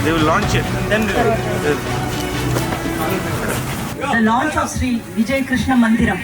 They will launch it. Then the launch of Sri Vijay Krishna Mandiram.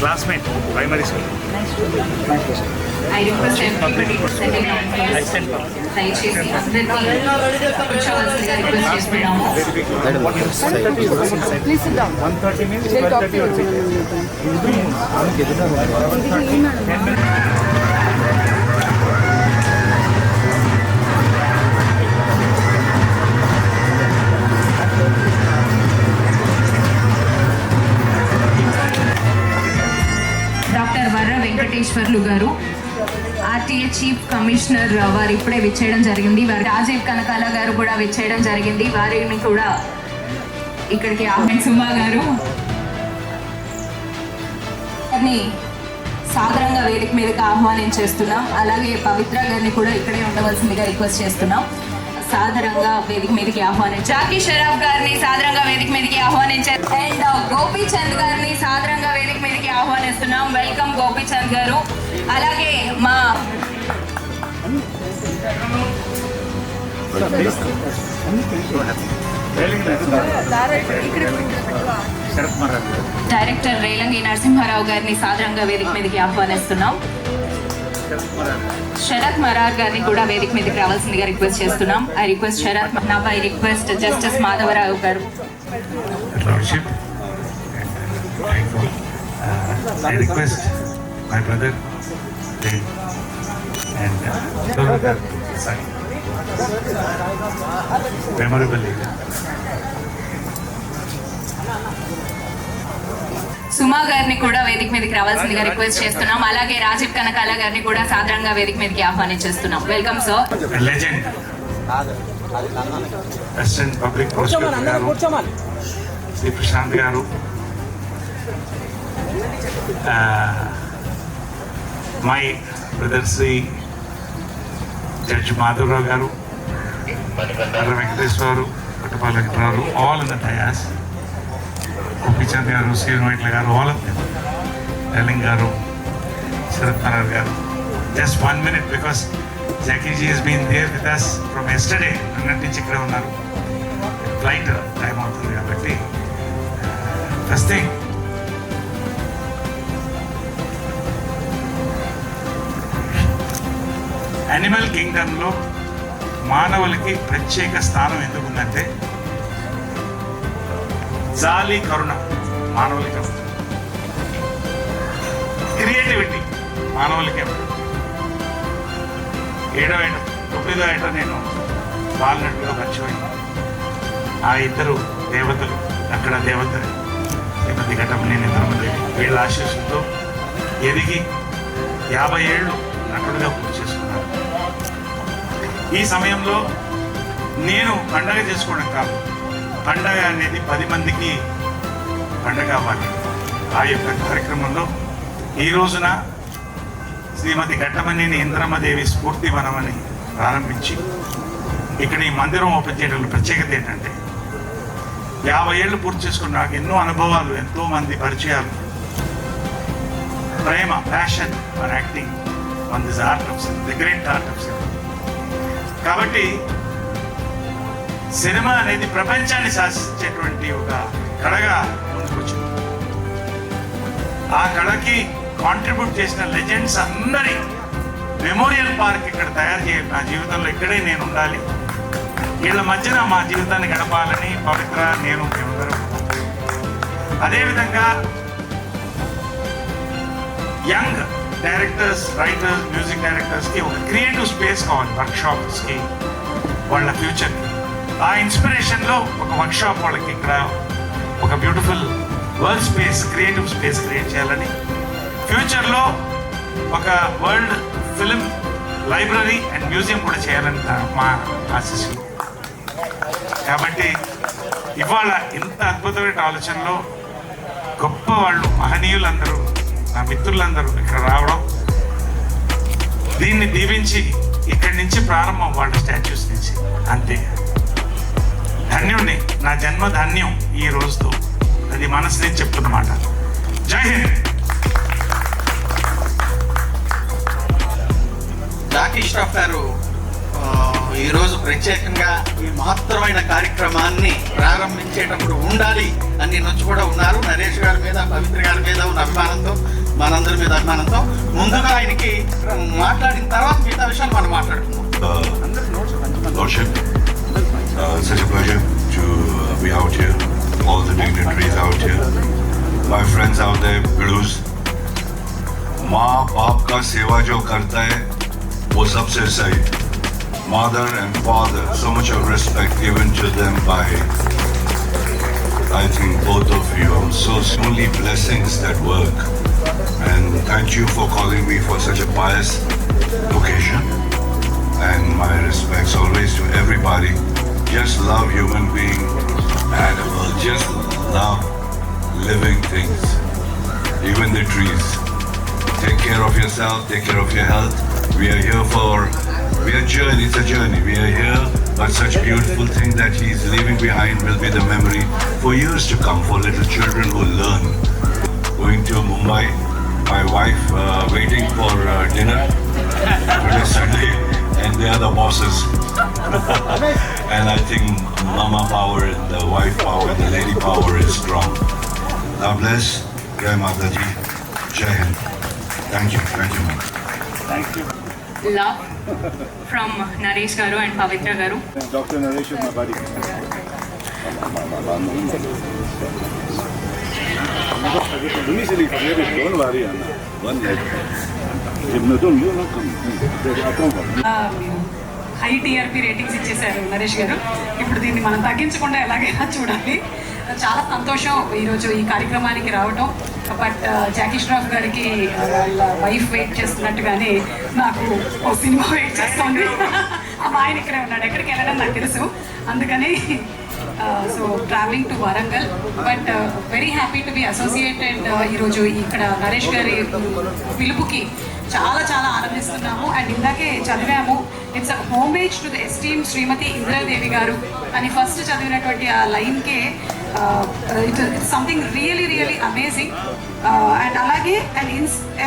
classmate, primary school. I request everybody to set it on please. దయచేసి అందరికీ కూర్చోవలసిందిగా request చేస్తున్నాము. Please sit down. 1:30 means 12:30 or 6. Doctor Varra Venkateswarlu గారు RTA chief commissioner వారు ఇప్పుడే విచ్చేయడం జరిగింది. వారు రాజీవ్ కనకాల గారు కూడా విచ్చేయడం జరిగింది. వారిని కూడా ఇక్కడికి సుమా గారు సాధారణంగా వేదిక మీదకి ఆహ్వానించేస్తున్నాం. అలాగే పవిత్ర గారిని కూడా ఇక్కడే ఉండవలసిందిగా రిక్వెస్ట్ చేస్తున్నాం. సాధారణంగా వేదిక మీదకి జాకీ షరాఫ్ గారిని సాధారణంగా వేదిక మీదకి ఆహ్వానించారు. అండ్ గోపీచంద్ గారిని సాధారణంగా వేదిక మీదకి ఆహ్వానిస్తున్నాం. వెల్కమ్ గోపీచంద్ గారు. అలాగే మా డైరెక్టర్ రేలంగి నరసింహారావు గారిని సాధారణంగా వేదిక మీదకి ఆహ్వానిస్తున్నాం. శరత్ మరార్ గారిని కూడా వేదిక మీదకి రావాల్సిందిగా రిక్వెస్ట్ చేస్తున్నాం. I request Sarath I request justice Madhavarao garu. I request my brother and memorable leader. సుమా గారిని కూడా వేదిక మీదకి రావాల్సిందిగా రిక్వెస్ట్ చేస్తున్నాం. అలాగే రాజీవ్ కనకాల గారిని కూడా సాధారణంగా వేదిక మీదకి ఆహ్వానించేస్తున్నాం. Welcome sir. Legend assistant public prosecutor గారు శ్రీ ప్రశాంత్ గారు, my brother Shri judge Madhavarao గారు, Karra Venkateswararao, Kottapala Venkatarao, all in the dais, Gopichand గారు, శ్రీను వైట్ల గారు, ఆల్ ఆఫ్ దెమ్, డెలింగ్ గారు, శరత్ కుమార్ గారు. Just 1 minute because Jackie ji has been there with us from yesterday. నిన్నటి నుంచి ఇక్కడే ఉన్నారు. ఫ్లైట్ టైం అవుతుంది కాబట్టి ఫస్ట్ థింగ్ యానిమల్ కింగ్డమ్లో మానవులకి ప్రత్యేక స్థానం ఎందుకుందంటే జాలి, కరుణ మానవులకి ఉంటుంది. క్రియేటివిటీ మానవులకే ఉంటుంది. 7వ ఏట 9వ ఏట నేను బాలినట్టుగా మర్చిపోయింది. ఆ ఇద్దరు దేవతలు, అక్కడ దేవత శ్రీమతి ఘటమనేని ఇంద్రమదేవి, వీళ్ళ ఆశీస్సులతో ఎదిగి 50 ఏళ్ళు నటుడుగా పూర్తి చేసుకున్నారు. ఈ సమయంలో నేను పండగ చేసుకోవడం కాదు, పండగ అనేది 10 మందికి పండగ అవ్వాలి. ఆ యొక్క కార్యక్రమంలో ఈ రోజున శ్రీమతి ఘట్టమనేని ఇంద్రమ్మదేవి స్ఫూర్తి వనమని ప్రారంభించి ఇక్కడ ఈ మందిరం ఓపెన్ చేయడంలో ప్రత్యేకత ఏంటంటే 50 ఏళ్ళు పూర్తి చేసుకున్న నాకు ఎన్నో అనుభవాలు, ఎంతో మంది పరిచయాలు, ప్రేమ, passion for acting on this art of cinema, the great art of cinema. కాబట్టి సినిమా అనేది ప్రపంచాన్ని శాసించేటువంటి ఒక కళగా ముందుకు వచ్చింది. ఆ కళకి కాంట్రిబ్యూట్ చేసిన లెజెండ్స్ అందరి మెమోరియల్ పార్క్ ఇక్కడ తయారు చేయాలి. నా జీవితంలో ఇక్కడే నేను ఉండాలి, వీళ్ళ మధ్యన మా జీవితాన్ని గడపాలని పవిత్ర, నేను, మేమందరం. అదేవిధంగా యంగ్ డైరెక్టర్స్, రైటర్స్, మ్యూజిక్ డైరెక్టర్స్కి ఒక క్రియేటివ్ స్పేస్ కావాలి వర్క్షాప్స్కి, వాళ్ళ ఫ్యూచర్కి. ఆ ఇన్స్పిరేషన్లో ఒక వర్క్షాప్ వాళ్ళకి ఇక్కడ ఒక beautiful work space, creative space create చేయాలని, ఫ్యూచర్లో ఒక world film library and museum కూడా చేయాలని మా ఆశీస్సులు. కాబట్టి ఇవాళ ఇంత అద్భుతమైన ఆలోచనలో గొప్ప వాళ్ళు, మహనీయులందరూ, నా మిత్రులందరూ ఇక్కడ రావడం, దీన్ని దీవించి ఇక్కడి నుంచి ప్రారంభం వాళ్ళ స్టాచ్యూస్ నుంచి. అంతే, ధన్యుణ్ణి, నా జన్మ ధన్యం ఈ రోజుతో. అది మనసు నుంచి చెప్తున్నమాట. జై హింద్. జాకీ ష్రాఫ్ గారు ఈరోజు ప్రత్యేకంగా ఈ మహత్తరమైన కార్యక్రమాన్ని ప్రారంభించేటప్పుడు ఉండాలి అని నుంచి కూడా ఉన్నారు. నరేష్ గారి మీద, పవిత్ర గారి మీద ఉన్న అభిమానంతో, మనందరి మీద అభిమానంతో ముందుగా ఆయనకి మాట్లాడిన తర్వాత మిగతా విషయాలు మనం మాట్లాడుకుందాం. Such a pleasure to be out here, all the dignitaries out here, my friends out there, Blues. माँ बाप का सेवा जो करता है वो सबसे सही. Mother and father, so much of respect given to them by, I think, both of you. So only blessings that work. And thank you for calling me for such a pious occasion. And my respects always to everybody. Just love human being, animal, just love living things, even the trees. Take care of yourself, take care of your health. We are here for, it's a journey. We are here, but such beautiful thing that he's leaving behind will be the memory for years to come, for little children who learn. Going to Mumbai, my wife waiting for dinner today Sunday, and they are the bosses. And I think mama power and the wife power, the lady power is strong. God bless. Jai Mataji. Jai Hind. Thank you, ma'am. Thank you. Love from Naresh Garu and Pavitra Garu. Dr. Naresh is my buddy. Initially, don't worry, Anna. One night. If not, you not come. High TRP ratings ఇచ్చేశారు నరేష్ గారు. ఇప్పుడు దీన్ని మనం తగ్గించకుండా ఎలాగైనా చూడాలి. చాలా సంతోషం ఈరోజు ఈ కార్యక్రమానికి రావటం. బట్ జాకీ ష్రాఫ్ గారికి వాళ్ళ వైఫ్ వెయిట్ చేస్తున్నట్టుగానే నాకు ఓ సినిమా వెయిట్ చేస్తుంది. మా ఆయన ఇక్కడే ఉన్నాడు, ఎక్కడికి వెళ్ళడం నాకు తెలుసు. అందుకని so travelling to Warangal, but very happy to be associated ఈరోజు ఇక్కడ నరేష్ గారి పిలుపుకి చాలా చాలా ఆనందిస్తున్నాము. అండ్ ఇందాకే చదివాము, it's a homage to the esteem Shrimati Indiradevi గారు అని ఫస్ట్ చదివినటువంటి ఆ లైన్కే it's something really amazing. And అలాగే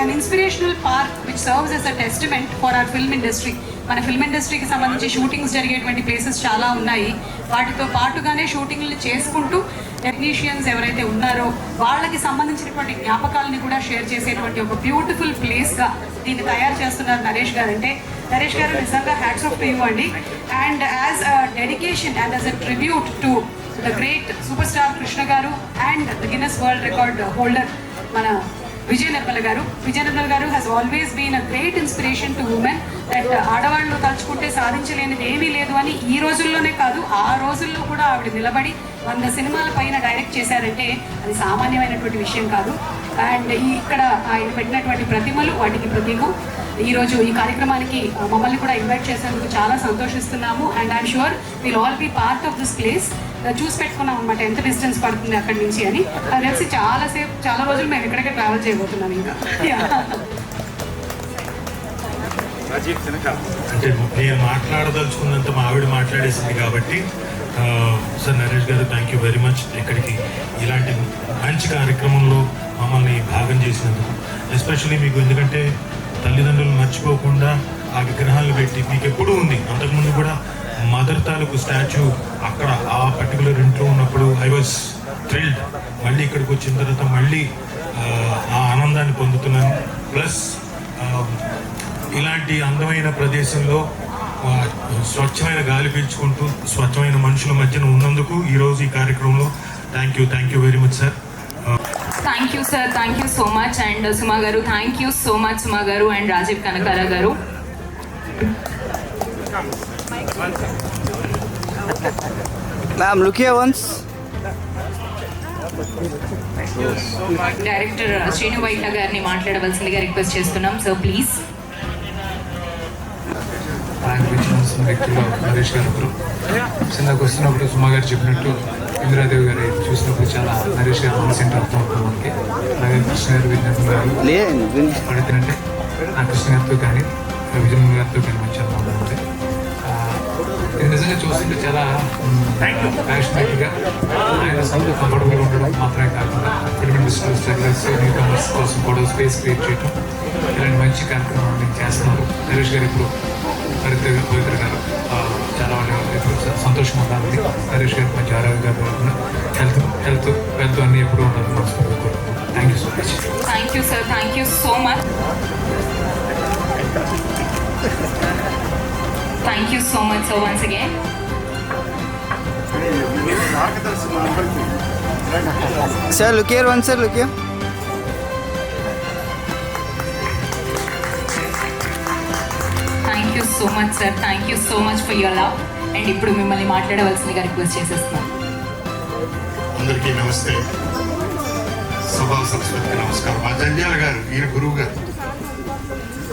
an inspirational park which serves as a testament for our film industry. మన ఫిల్మ్ ఇండస్ట్రీకి సంబంధించి షూటింగ్స్ జరిగేటువంటి ప్లేసెస్ చాలా ఉన్నాయి. వాటితో పాటుగానే షూటింగ్లు చేసుకుంటూ టెక్నీషియన్స్ ఎవరైతే ఉన్నారో వాళ్ళకి సంబంధించినటువంటి జ్ఞాపకాలని కూడా షేర్ చేసేటువంటి ఒక బ్యూటిఫుల్ ప్లేస్గా దీన్ని తయారు చేస్తున్నారు నరేష్ గారు. అంటే నరేష్ గారు నిజంగా హ్యాట్స్ ఆఫ్ టు యూ అండి. And as a dedication and as a tribute to the great super star Krishna garu and the Guinness world record holder మన Vijay Nirmala garu has always been a great inspiration to women. That ఆడవాళ్ళు తలుచుకుంటే సాధించలేనిది ఏమీ లేదు అని ఈ రోజుల్లోనే కాదు, ఆ రోజుల్లో కూడా ఆవిడ నిలబడి 100 సినిమాల పైన డైరెక్ట్ చేశారంటే అది సామాన్యమైనటువంటి విషయం కాదు. అండ్ ఇక్కడ ఆయన పెట్టినటువంటి ప్రతిమలు వాటికి ప్రతీకం. ఈరోజు ఈ కార్యక్రమానికి మమ్మల్ని కూడా ఇన్వైట్ చేసేందుకు చాలా సంతోషిస్తున్నాము. And I'm sure will all be part of this place. చూసి పెట్టుకున్నాం అనమాట ఎంత డిస్టెన్స్ పడుతుంది అక్కడి నుంచి అని. అది తెలిసి చాలా రోజులు మేము ఇక్కడికే ట్రావెల్ చేయబోతున్నాం ఇంకా. అంటే నేను మాట్లాడదలుచుకున్నంత మా ఆవిడ మాట్లాడేసింది కాబట్టి సార్ నరేష్ గారు థ్యాంక్ యూ వెరీ మచ్. ఇక్కడికి ఇలాంటి మంచి కార్యక్రమంలో మమ్మల్ని భాగం చేసినందుకు, ఎస్పెషల్లీ మీకు ఎందుకంటే తల్లిదండ్రులు మర్చిపోకుండా ఆ విగ్రహాలు పెట్టి మీకు ఎప్పుడూ ఉంది. అంతకుముందు కూడా మదర్ తాలూకు స్టాచ్యూ అక్కడ ఆ పర్టికులర్ ఇంట్లో ఉన్నప్పుడు ఐ వాజ్ థ్రిల్డ్. మళ్ళీ ఇక్కడికి వచ్చిన తర్వాత మళ్ళీ ఆ ఆనందాన్ని పొందుతున్నాను. ప్లస్ ఇలాంటి అందమైన ప్రదేశంలో స్వచ్ఛమైన గాలి పీల్చుకుంటూ స్వచ్ఛమైన మనుషుల మధ్యన ఉన్నందుకు ఈరోజు ఈ కార్యక్రమంలో thank you very much sir. Thank you sir, thank you so much. And Suma గారు thank you so much Suma గారు అండ్ రాజీవ్ కనకాల గారు. Ma'am, look here once. Director Srinu Vaitla గారిని మాట్లాడవలసిందిగా రిక్వెస్ట్ చేస్తున్నాం సార్, ప్లీజ్. అనిపించిన వ్యక్తులు నరేష్ గారు ఒకరు. నాకు వస్తున్నప్పుడు సుమా గారు చెప్పినట్టు ఇందిరాదేవి గారు చూసినప్పుడు చాలా నరేష్ గారు మన సెంటర్ అవుతూ ఉంటాం మనకి. అలాగే కృష్ణ గారు విజయనగరం గారు పడుతుంటే ఆ కృష్ణ గారితో కానీ విజయనగరం గారితో కానీ మంచి అనుభవం ఉంది. ఇది నిజంగా చూస్తుంటే చాలా ప్యాషనేట్గా ఆయన కంఫర్టబుల్గా ఉండడం మాత్రమే కాకుండా film industry struggles new comers కోసం కూడా స్పేస్ క్రియేట్ చేయడం ఇలాంటి మంచి కార్యక్రమాన్ని చేస్తున్నారు. నరేష్ గారు ఇప్పుడు పవిత్ర గారు చాలా వాళ్ళు సంతోషంగా ఉండాలి. నరేష్ గారు మంచి ఆరోగ్యంగా హెల్త్ అన్నీ ఎప్పుడు ఉండాలి మనస్ఫూర్తిగా కోరుకుంటున్నాను. Thank you so much. Thank you sir, thank you so much. Thank you so much, sir, once again. Sir, look here once, sir, look here. Thank you so much, sir. Thank you so much for your love. And ఇప్పుడు మిమ్మల్ని మాట్లాడవలసిందిగా request చేసేస్తున్నాం. అందరికీ నమస్తే. సభా సంస్కృతికి నమస్కారం. మా జంజాల గారు ఈయన గురువు గారు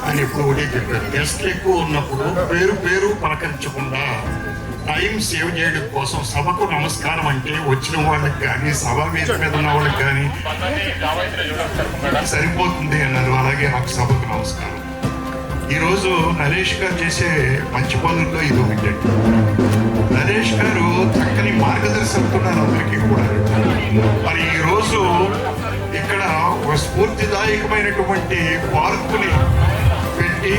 ఆయన ఎప్పుడు ఒకటే చెప్పారు, గెస్ట్లు ఎక్కువ ఉన్నప్పుడు పేరు పలకరించకుండా టైం సేవ్ చేయడం కోసం సభకు నమస్కారం అంటే వచ్చిన వాళ్ళకి కానీ సభ మీద ఉన్న వాళ్ళకి కానీ సరిపోతుంది అన్నారు. అలాగే నాకు సభకు నమస్కారం. ఈరోజు నరేష్ గారు చేసే మంచి పనుల్లో ఇది ఒకటి. నరేష్ గారు చక్కని మార్గదర్శకున్నారు అందరికీ కూడా. మరి ఈరోజు ఇక్కడ ఒక స్ఫూర్తిదాయకమైనటువంటి పార్కుని పెట్టి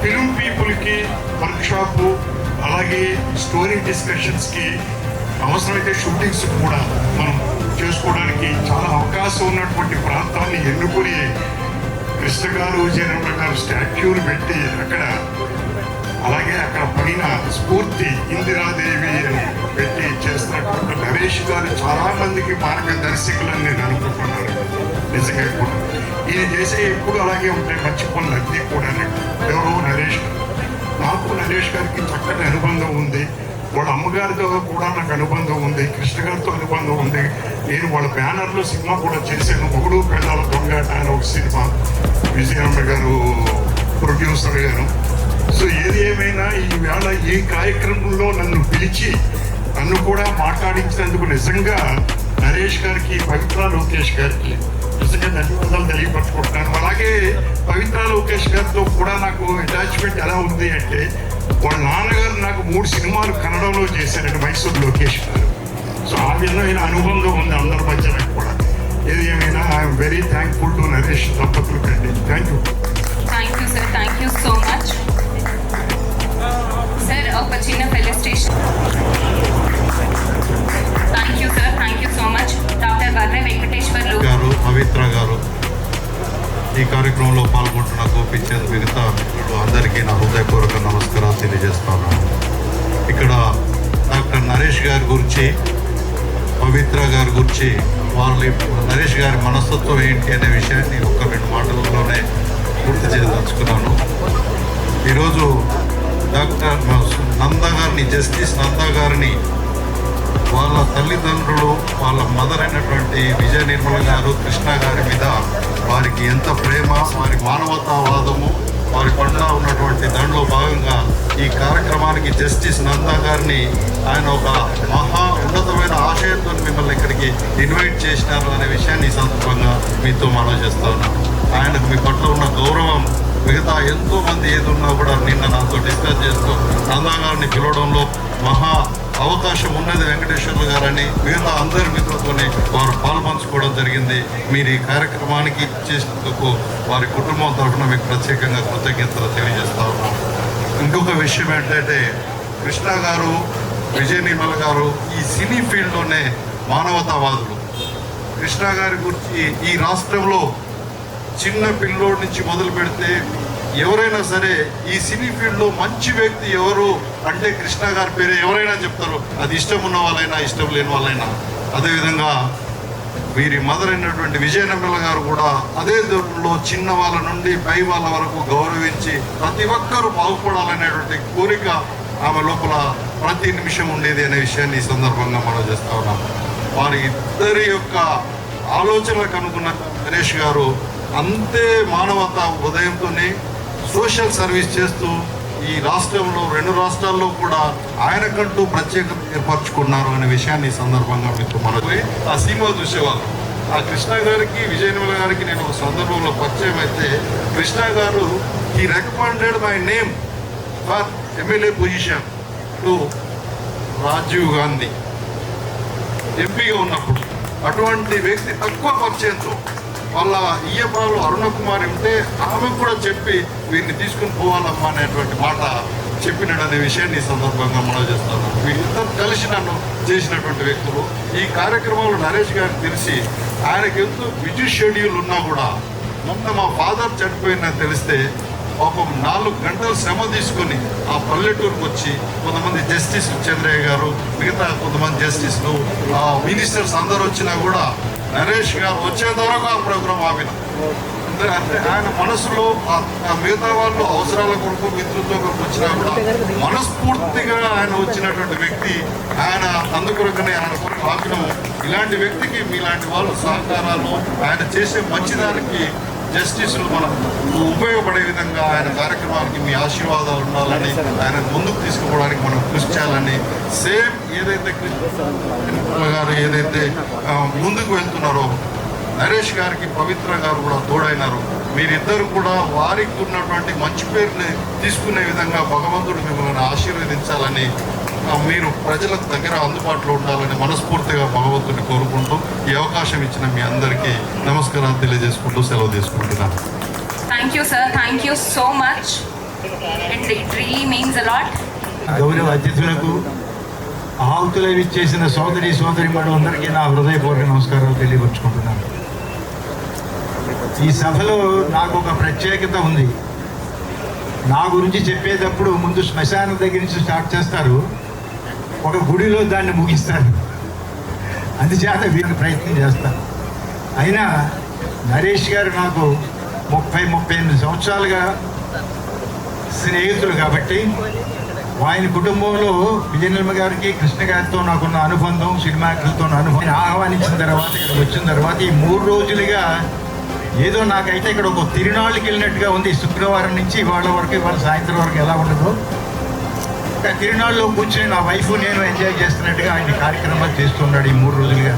ఫిల్మ్ పీపుల్కి వర్క్షాపు, అలాగే స్టోరీ డిస్కషన్స్కి, అవసరమైతే షూటింగ్స్ కూడా మనం చేసుకోవడానికి చాలా అవకాశం ఉన్నటువంటి ప్రాంతాన్ని ఎన్నుకొని కృష్ణ గారు విజయనగరం గారు స్టాచ్యూలు పెట్టి అలాగే అక్కడ పైన స్ఫూర్తి ఇందిరాదేవి అని పెట్టి చేస్తున్నటువంటి నరేష్ గారు చాలా మందికి మార్గదర్శకులని నేను అనుకుంటున్నాను. నిజంగా కూడా ఈయన చేసే ఎప్పుడు అలాగే ఉంటాయి మంచి పనులు అన్నీ కూడా. ఎవరో నరేష్, నాకు నరేష్ గారికి చక్కటి అనుబంధం ఉంది. వాళ్ళ అమ్మగారితో కూడా నాకు అనుబంధం ఉంది, కృష్ణ గారితో అనుబంధం ఉంది. నేను వాళ్ళ బ్యానర్లో సినిమా కూడా చేశాను, మొగుడు పెళ్ళాల దొంగాట అని ఒక సినిమా, విజయనగరం గారు ప్రొడ్యూసర్ గారు. సో ఏది ఏమైనా ఈవేళ ఈ కార్యక్రమంలో నన్ను పిలిచి నన్ను కూడా మాట్లాడించినందుకు నిజంగా నరేష్ గారికి, పవిత్ర లోకేష్ గారికి నిజంగా ధన్యవాదాలు తెలియపరచుకుంటున్నాను. అలాగే పవిత్ర లోకేష్ గారితో కూడా నాకు అటాచ్మెంట్ ఎలా ఉంది అంటే, వాళ్ళ నాన్నగారు నాకు 3 సినిమాలు కన్నడంలో చేశారండి, మైసూర్ లోకేష్ గారు. సో ఆ విధమైన అనుభవంగా ఉంది అందరి మధ్య నాకు కూడా. ఏది ఏమైనా I'm very thankful to Naresh దంపతులు కండి. Thank you. Thank you sir, thank you so much sir. ఒక చిన్న felicitation. Thank you sir, thank you so much. Doctor Varra Venkateswarlu గారు, పవిత్ర గారు, ఈ కార్యక్రమంలో పాల్గొంటున్న గోపిచంద్, మిగతా మిత్రులు అందరికీ నా హృదయపూర్వక నమస్కారాలు తెలియజేస్తాను. ఇక్కడ డాక్టర్ నరేష్ గారి గురించి, పవిత్ర గారి గురించి, నరేష్ గారి మనస్తత్వం ఏంటి అనే విషయాన్ని 1-2 మాటలలోనే పూర్తి చేయదలుచుకున్నాను. ఈరోజు డాక్టర్ నందా గారిని, జస్టిస్ నందా గారిని, వాళ్ళ తల్లిదండ్రులు, వాళ్ళ మదర్ అయినటువంటి విజయ నిర్మల గారు, కృష్ణ గారి మీద వారికి ఎంత ప్రేమ, వారి మానవతావాదము, వారి పట్ల ఉన్నటువంటి దాంట్లో భాగంగా ఈ కార్యక్రమానికి జస్టిస్ నందా గారిని ఆయన ఒక మహా ఉన్నతమైన ఆశయంతో మిమ్మల్ని ఇక్కడికి ఇన్వైట్ చేసినారు అనే విషయాన్ని ఈ సందర్భంగా మీతో మనవి చేస్తా ఉన్నాను. ఆయనకు మీ పట్ల ఉన్న గౌరవం మిగతా ఎంతోమంది ఏదున్నా కూడా నిన్న నాతో డిస్కస్ చేస్తూ నందా గారిని పిలవడంలో మహా అవకాశం ఉన్నది వెంకటేశ్వర్లు గారని మిగతా అందరి మిత్రులతోనే వారు పాల్పంచుకోవడం జరిగింది. మీరు ఈ కార్యక్రమానికి చేసినందుకు వారి కుటుంబం తరఫున మీకు ప్రత్యేకంగా కృతజ్ఞతలు తెలియజేస్తా ఉన్నాం. ఇంకొక విషయం ఏంటంటే, కృష్ణ గారు, విజయ నిర్మల గారు ఈ సినీ ఫీల్డ్లోనే మానవతావాదులు. కృష్ణ గారి గురించి ఈ రాష్ట్రంలో చిన్న పిల్లోడి నుంచి మొదలు పెడితే ఎవరైనా సరే ఈ సినీ ఫీల్డ్లో మంచి వ్యక్తి ఎవరు అంటే కృష్ణ గారి పేరే ఎవరైనా చెప్తారు. అది ఇష్టం ఉన్న వాళ్ళైనా, ఇష్టం లేని వాళ్ళైనా. అదేవిధంగా వీరి మదర్ అయినటువంటి విజయ నిర్మల గారు కూడా అదే దూరంలో చిన్న వాళ్ళ నుండి పై వాళ్ళ వరకు గౌరవించి ప్రతి ఒక్కరూ బాగుపడాలనేటువంటి కోరిక ఆమె లోపల ప్రతి నిమిషం ఉండేది అనే విషయాన్ని ఈ సందర్భంగా మనం చేస్తా ఉన్నాం. వారి ఇద్దరి యొక్క ఆలోచనలకు అనుకున్న నరేష్ గారు అంతే మానవతా ఉదయంతోనే సోషల్ సర్వీస్ చేస్తూ ఈ రాష్ట్రంలో 2 రాష్ట్రాల్లో కూడా ఆయనకంటూ ప్రత్యేకత ఏర్పరచుకున్నారు అనే విషయాన్ని ఈ సందర్భంగా మీకు మనకు ఆ సినిమా చూసేవాళ్ళు. ఆ కృష్ణ గారికి, విజయ నిర్మల గారికి నేను ఒక సందర్భంలో పరిచయం అయితే, Krishna garu he recommended my name for MLA position to Rajiv Gandhi ఎంపీగా ఉన్నప్పుడు. అటువంటి వ్యక్తి తక్కువ పరిచయంతో వాళ్ళ ఈయపాలు అరుణ కుమారి ఉంటే ఆమె కూడా చెప్పి వీరిని తీసుకుని పోవాలమ్మా అనేటువంటి మాట చెప్పినాడు అనే విషయాన్ని ఈ సందర్భంగా మనం చేస్తాను. వీళ్ళిద్దరు కలిసి నన్ను చేసినటువంటి వ్యక్తులు. ఈ కార్యక్రమంలో నరేష్ గారికి తెలిసి ఆయనకి ఎంతో బిజీ షెడ్యూల్ ఉన్నా కూడా మొన్న మా ఫాదర్ చనిపోయిందని తెలిస్తే పాపం 4 గంటలు శ్రమ తీసుకొని ఆ పల్లెటూరుకు వచ్చి కొంతమంది జస్టిస్ చంద్రయ్య గారు, మిగతా కొంతమంది జస్టిస్లు, మినిస్టర్స్ అందరూ వచ్చినా కూడా నరేష్ గారు వచ్చేంత వరకు ఆ ప్రోగ్రాం ఆపిన. అంటే ఆయన మనసులో మిగతా వాళ్ళు అవసరాల కొరకు, మిత్రులతో కొరకు వచ్చినా కూడా మనస్ఫూర్తిగా ఆయన వచ్చినటువంటి వ్యక్తి. ఆయన అందుకొరకనే ఆయన కొరకు ఆపినము. ఇలాంటి వ్యక్తికి మీలాంటి వాళ్ళు సహకారాలు, ఆయన చేసే మంచిదానికి జస్టిస్లు మనం ఉపయోగపడే విధంగా ఆయన కార్యక్రమానికి మీ ఆశీర్వాదాలు ఉండాలని, ఆయన ముందుకు తీసుకుపోవడానికి మనం కృషి చేయాలని, సేమ్ ఏదైతే కృష్ణ గారు ఏదైతే ముందుకు వెళ్తున్నారో నరేష్ గారికి పవిత్ర గారు కూడా తోడైనారు. మీరిద్దరు కూడా వారికి ఉన్నటువంటి మంచి పేరుని తీసుకునే విధంగా భగవంతుడు మిమ్మల్ని ఆశీర్వదించాలని, మీరు ప్రజలకు దగ్గర అందుబాటులో ఉండాలని మనస్ఫూర్తిగా భగవంతుడిని కోరుకుంటూ ఈ అవకాశం ఇచ్చిన మీ అందరికీ నమస్కారాలు తెలియజేసుకుంటూ సెలవు తీసుకుంటున్నాను. Thank you sir, thank you so much. And it really means a lot. గౌరవ అతిథులకు, ఆహుతులు ఇచ్చేసిన సోదరిమణులందరికీ నా హృదయపూర్వక నమస్కారాలు తెలియపరుచుకుంటున్నాను. ఈ సభలో నాకు ఒక ప్రత్యేకత ఉంది. నా గురించి చెప్పేటప్పుడు ముందు శ్మశానం దగ్గర నుంచి స్టార్ట్ చేస్తారు, ఒక గుడిలో దాన్ని ముగిస్తారు. అందుచేత వీరికి ప్రయత్నం చేస్తాను. అయినా నరేష్ గారు నాకు 30-38 సంవత్సరాలుగా స్నేహితులు కాబట్టి, ఆయన కుటుంబంలో విజయనిర్మ గారికి, కృష్ణ గారితో నాకున్న అనుబంధం, సినిమా యాక్టర్లతో అనుబంధం ఆహ్వానించిన తర్వాత ఇక్కడ వచ్చిన తర్వాత ఈ 3 రోజులుగా ఏదో నాకైతే ఇక్కడ ఒక తిరునాళ్ళకి వెళ్ళినట్టుగా ఉంది. శుక్రవారం నుంచి ఇవాళ వరకు, ఇవాళ సాయంత్రం వరకు ఎలా ఉండదు. ఒక తిరునాళ్ళలో కూర్చొని నా వైఫ్ నేను ఎంజాయ్ చేస్తున్నట్టుగా ఆయన కార్యక్రమాలు చేస్తున్నాడు ఈ 3 రోజులుగా.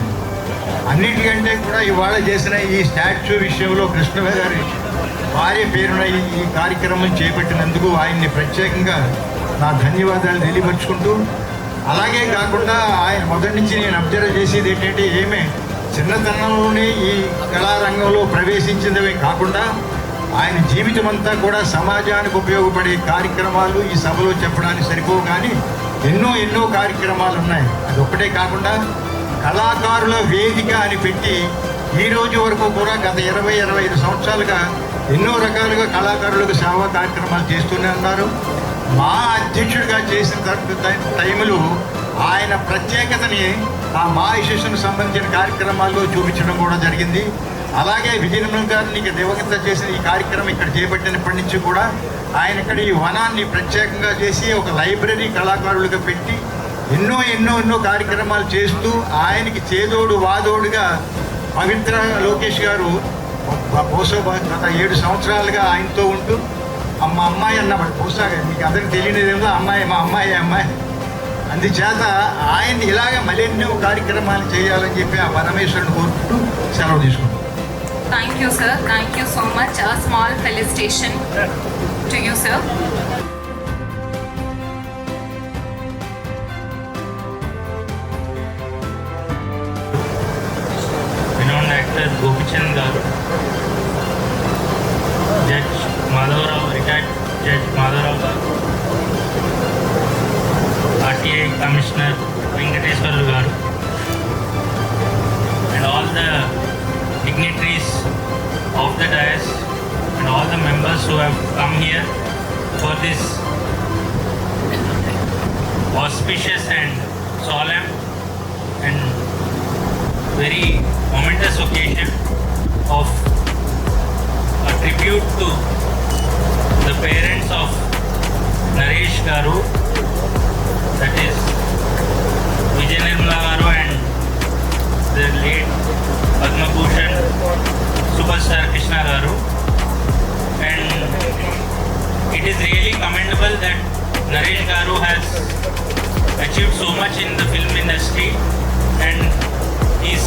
అన్నిటికంటే కూడా ఇవాళ చేసిన ఈ స్టాచ్యూ విషయంలో కృష్ణ గారి భార్య పేరున ఈ కార్యక్రమం చేపట్టినందుకు ఆయన్ని ప్రత్యేకంగా నా ధన్యవాదాలు తెలియపరుచుకుంటూ, అలాగే కాకుండా ఆయన మొదటి నుంచి నేను అబ్జర్వ్ చేసేది ఏంటంటే ఏమే చిన్నతనంలోనే ఈ కళారంగంలో ప్రవేశించిందవే కాకుండా ఆయన జీవితం అంతా కూడా సమాజానికి ఉపయోగపడే కార్యక్రమాలు ఈ సభలో చెప్పడానికి సరిపోవు, కానీ ఎన్నో కార్యక్రమాలు ఉన్నాయి. అది ఒక్కటే కాకుండా కళాకారుల వేదిక అని పెట్టి ఈ రోజు వరకు కూడా గత 20-25 సంవత్సరాలుగా ఎన్నో రకాలుగా కళాకారులకు సేవా కార్యక్రమాలు చేస్తూనే ఉన్నారు. మా అధ్యక్షుడిగా చేసిన టైంలో ఆయన ప్రత్యేకతని ఆ మా ఇష్యూస్కి సంబంధించిన కార్యక్రమాల్లో చూపించడం కూడా జరిగింది. అలాగే విజయనగరం గారిని దివంగత చేసిన ఈ కార్యక్రమం ఇక్కడ చేపట్టినప్పటి నుంచి కూడా ఆయన ఇక్కడ ఈ వనాన్ని ప్రత్యేకంగా చేసి ఒక లైబ్రరీ కళాకారులుగా పెట్టి ఎన్నో కార్యక్రమాలు చేస్తూ ఆయనకి చేదోడు వాదోడుగా పవిత్ర లోకేష్ గారు బహుశా గత 7 సంవత్సరాలుగా ఆయనతో ఉంటూ అమ్మాయి అన్నమాట. బహుశా మీకు అందరికి తెలియనిదేమో మా అమ్మాయి అందుచేత ఆయన్ని ఇలాగ మరెన్నో కార్యక్రమాలు చేయాలని చెప్పి ఆ పరమేశ్వరుని కోరుకుంటూ సెలవు తీసుకుంటాం. Thank you, sir. Thank you so much. A small felicitation to you, sir. Renowned actor Gopichand Garu, Judge Madhavrao, retired Judge Madhavrao Garu, RTI Commissioner Venkateswarlu Garu, and all the dignitaries of the dais and all the members who have come here for this auspicious and solemn and very momentous occasion of a tribute to the parents of Naresh Garu, that is Vijay Nirmala Garu and the late Padma Bhushan Superstar Krishna Garu. And it is really commendable that Naresh Garu has achieved so much in the film industry and is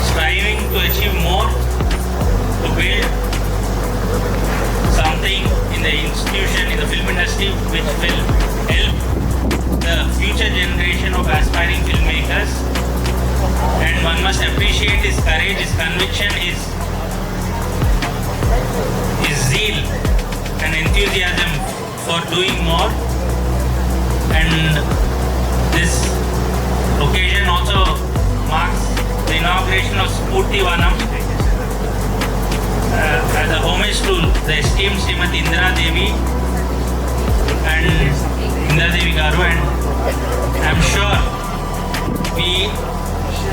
striving to achieve more to build something in the institution, in the film industry, which will help the future generation of aspiring filmmakers. And one must appreciate his courage, his conviction, his zeal and enthusiasm for doing more. And this occasion also marks the inauguration of Spurti Vanam as a homage to the esteemed Srimati Indira Devi and Indira Devi Garu, and I'm sure we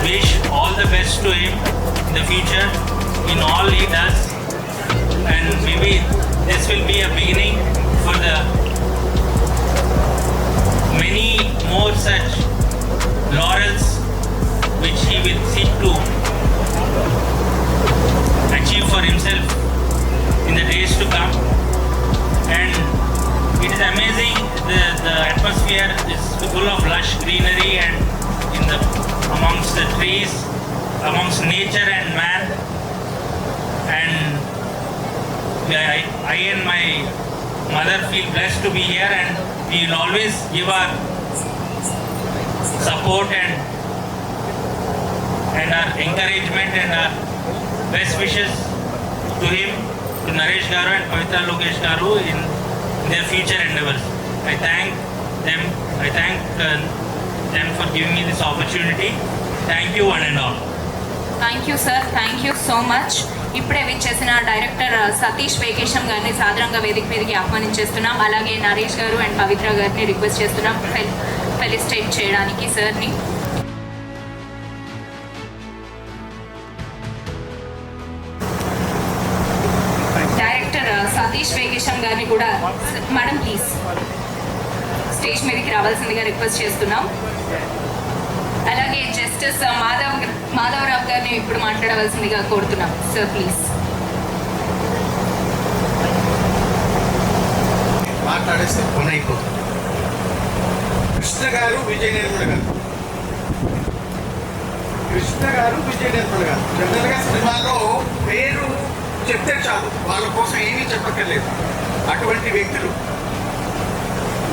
wish all the best to him in the future in all he does, and maybe this will be a beginning for the many more such laurels which he will seek to achieve for himself in the days to come. And it is amazing, the atmosphere is full of lush greenery and amongst the trees, amongst nature and man. And I and my mother feel blessed to be here, and we will always give our support and our encouragement and our best wishes to him, to Naresh Garu and Pavitra Lokesh Garu in their future endeavors. I thank them for giving me this opportunity. Thank you one and all. Thank you, sir. Thank you so much. ఇప్పుడే విచ్చేసిన director Satish వేకేశం గారిని సాదరంగా వేదిక మీదకి ఆహ్వానించేస్తున్నాం. అలాగే నరేష్ గారు and పవిత్ర గారిని request చేస్తున్నాం ఫెలిసిటేట్ చేయడానికి సార్ని. డైరెక్టర్ సతీష్ వేకేశం గారిని కూడా మేడం ప్లీజ్ స్టేజ్ మీదకి రావాల్సిందిగా రిక్వెస్ట్ చేస్తున్నాం. అలాగే జస్టిస్ మాధవరావు గారిని ఇప్పుడు మాట్లాడవలసిందిగా కోరుతున్నాం. Sir please. మాట్లాడేస్తే పని అయిపోతుంది. కృష్ణ గారు, విజయ నిర్మల గారు. కృష్ణ గారు, విజయ నిర్మల గారు జనరల్గా సినిమాలో పేరు చెప్తే చాలు, వాళ్ళ కోసం ఏమీ చెప్పక్కర్లేదు. అటువంటి వ్యక్తులు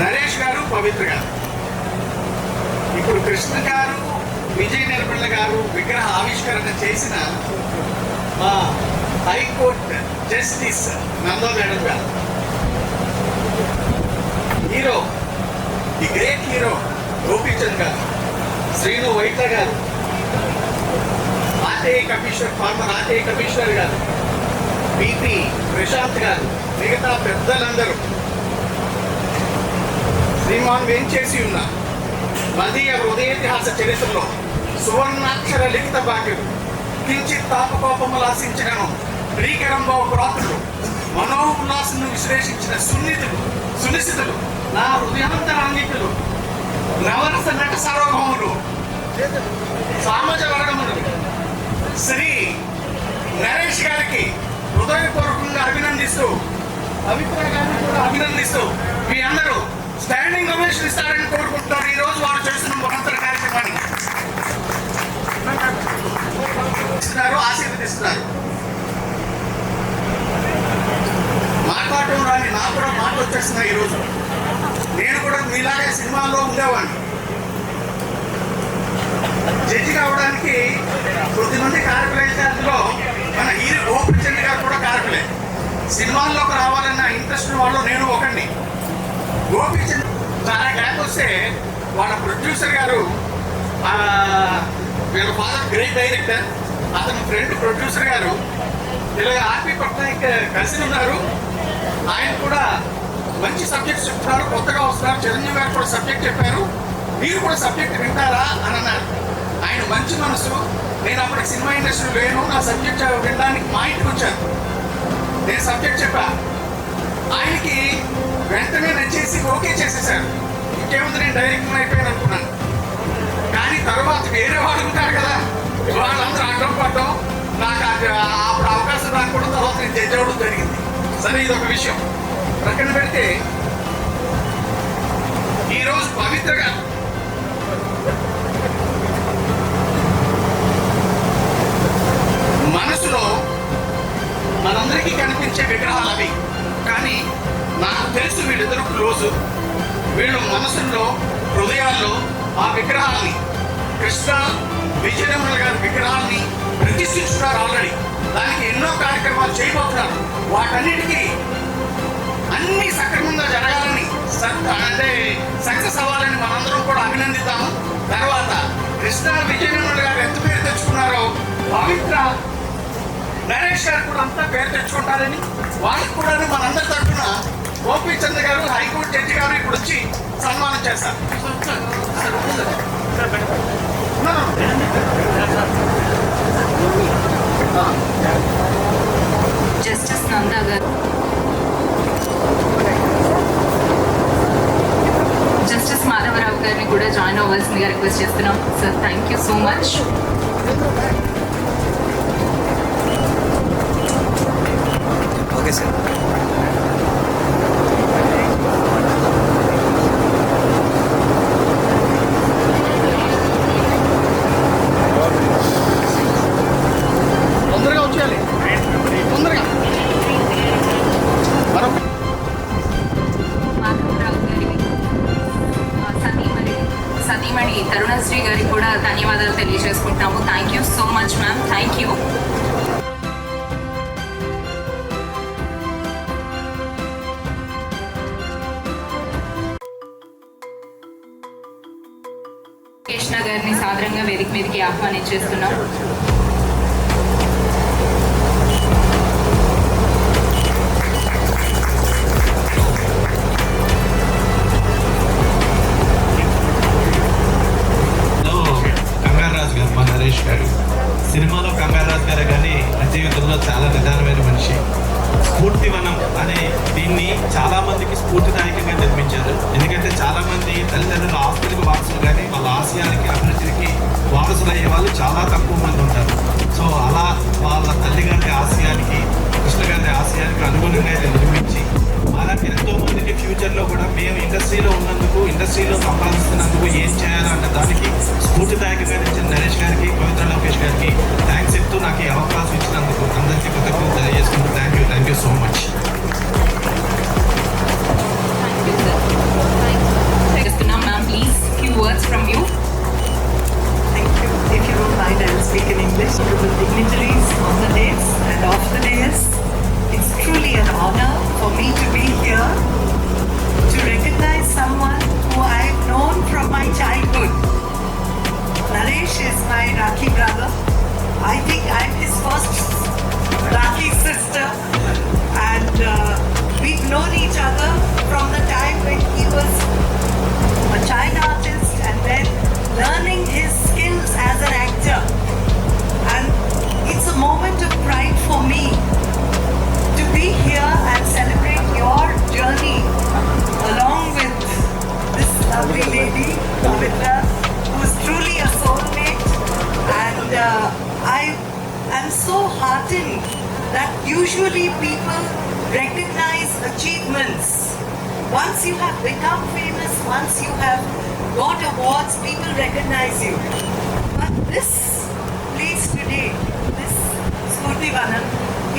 నరేష్ గారు, పవిత్ర గారు. ఇప్పుడు కృష్ణ గారు, విజయ నిర్మల గారు విగ్రహ ఆవిష్కరణ చేసిన మా high court justice Nando madam garu, hero, the great hero Gopichand గారు, Srinu Vaitla garu, RTI commissioner, former RTI commissioner garu, PP Prashant garu, మిగతా పెద్దలందరూ శ్రీమాన్ వేంచేసి ఉన్న మదీయ హృదయేతిహాస చరిత్రలో సువర్ణాక్షర లిఖిత భాగ్యులు, కించిత్ తాపకోపములాసించినను భీకరంలో ప్రాతులు, మనోల్లాసను విశ్లేషించిన సునిశ్చితులు, నా హృదయాంతరాంగికులు, నవరస నట సార్వభౌములు, సామజ వర్గములు శ్రీ నరేష్ గారికి హృదయపూర్వకంగా అభినందిస్తూ, పవిత్ర గారిని కూడా అభినందిస్తూ మీ అందరూ స్టాండింగ్ ఓవేషన్ ఇస్తారని కోరుకుంటున్నారు. ఈ రోజు వారు చేస్తున్న మహత్తర కార్యక్రమాన్ని ఆశీర్వదిస్తున్నారు. మాట్లాడటం రాని నాకు కూడా మాట వచ్చేస్తున్నాయి. ఈరోజు నేను కూడా మీలాగే సినిమాల్లో ఉండేవాడిని. జడ్జి కావడానికి కొద్దిమంది కారకులైతే అందులో మన హీరో గోపిచంద్ గారు కూడా కారకులే. సినిమాల్లోకి రావాలన్న ఇంట్రెస్ట్ వాళ్ళు నేను ఒకడిని. గోపిచంద్ చాలా గ్యాప్ వస్తే వాళ్ళ ప్రొడ్యూసర్ గారు, వీళ్ళ ఫాదర్ గ్రేట్ డైరెక్టర్, అతని ఫ్రెండ్ ప్రొడ్యూసర్ గారు ఇలా ఆర్పి పట్నాయక్ కలిసి ఉన్నారు. ఆయన కూడా మంచి సబ్జెక్ట్ చెప్తున్నారు, కొత్తగా వస్తున్నారు. చిరంజీవి గారు కూడా సబ్జెక్ట్ చెప్పారు, మీరు కూడా సబ్జెక్ట్ వింటారా అని అన్నారు. ఆయన మంచి మనసు. నేను అప్పటికి సినిమా ఇండస్ట్రీ లేను, నా సబ్జెక్ట్ వినడానికి మా ఇంటికి వచ్చాను. నేను సబ్జెక్ట్ చెప్పా, ఆయనకి వెంటనే నచ్చేసి ఓకే చేసేసారు. ఇంకేముంది, నేను డైరెక్టర్ అయిపోయాను అనుకున్నాను. కానీ తర్వాత వేరే వాళ్ళు ఉంటారు కదా, వాళ్ళందరూ అడ్డం పడ్డం, నాకు అప్పుడు అవకాశం రాకపోవడం, తర్వాత నేను జడ్జి అవ్వడం జరిగింది. సరే, ఇది ఒక విషయం ప్రక్కన పెడితే, ఈరోజు పవిత్రగా మనసులో మనందరికీ కనిపించే విగ్రహాలు అవి. కానీ నాకు తెలుసు వీళ్ళిద్దరూ క్లోజు. వీళ్ళు మనసుల్లో, హృదయాల్లో ఆ విగ్రహాల్ని, కృష్ణ, విజయనిర్మల గారి విగ్రహాల్ని ప్రతిష్ఠించున్నారు ఆల్రెడీ. దానికి ఎన్నో కార్యక్రమాలు చేయబోతున్నారు. వాటన్నిటికీ అన్ని సక్రమంగా జరగాలని, అంటే సక్సెస్ అవ్వాలని మనందరం కూడా అభినందిద్దాము. తర్వాత కృష్ణ, విజయనిర్మల గారు ఎంత పేరు తెచ్చుకున్నారో పవిత్ర, నరేష్ గారు కూడా అంతా పేరు తెచ్చుకుంటారని, వాళ్ళకి కూడా మనందరి తరఫున గోపీచంద్ గారు, హైకోర్టు జడ్జి గారు ఇప్పుడు వచ్చి సన్మానం చేస్తారు. జస్టిస్ నందా గారు, జస్టిస్ మాధవరావు గారిని కూడా జాయిన్ అవ్వాల్సిందిగా రిక్వెస్ట్ చేస్తున్నాం. Sir, thank you so much. Okay sir. తొందరగా వచ్చేయాలి, తొందరగా. మాధవరావు గారి సతీమణి తరుణశ్రీ గారికి కూడా ధన్యవాదాలు తెలియజేసుకుంటాము. Thank you so much ma'am, thank you. Krishna గారిని సాదరంగా వేదిక మీదకి ఆహ్వానించేస్తున్నాం. కంగారాజు గారు, మా నరేష్ గారు సినిమాలో కంగారాజు గారే కానీ జీవితంలో చాలా నిదానమైన మనిషి. స్ఫూర్తివనం అనే దీన్ని చాలా మందికి స్ఫూర్తిదాయకంగా నిర్మించారు. ఎందుకంటే చాలా మంది తల్లిదండ్రులు ఆస్తులకు వారసులు, కానీ వాళ్ళ ఆశయానికి, అభివృద్ధికి వారసులు అయ్యే వాళ్ళు చాలా తక్కువ మంది ఉంటారు. సో అలా వాళ్ళ తల్లిగారి ఆశయానికి, కృష్ణ గారి ఆశయానికి అనుగుణంగా అయితే నిర్మించి, అలాగే ఎంతో మందికి ఫ్యూచర్లో కూడా మేము ఇండస్ట్రీలో ఉన్నందుకు, ఇండస్ట్రీలో సంపాదిస్తున్నందుకు ఏం చేయాలన్న దానికి స్ఫూర్తిదాయకంగా నిలిచిన నరేష్ గారికి, పవిత్ర లోకేష్ గారికి థ్యాంక్స్ చెప్తూ నాకు ఈ అవకాశం ఇచ్చినందుకు అందరికీ కృతజ్ఞతలు తెలియజేసుకుంటూ thank you so much. Ma'am, please, few words from you. Thank you. If you don't mind, I will speak in English. To the dignitaries on the dais and off the dais, it's truly an honor for me to be here to recognize someone who I've known from my childhood. Naresh is my Rakhi brother. I think I'm his first Rakhi sister, and we've known each other from the time when he was a child artist and then learning his skills as an actor. And it's a moment of pride for me to be here and celebrate your journey along with this lovely lady, Pavitra, who is truly a soulmate. And I am so heartened that usually people recognize achievements. Once you have become famous, once you have got awards, people recognize you. But this place today, this Spurti Vanam,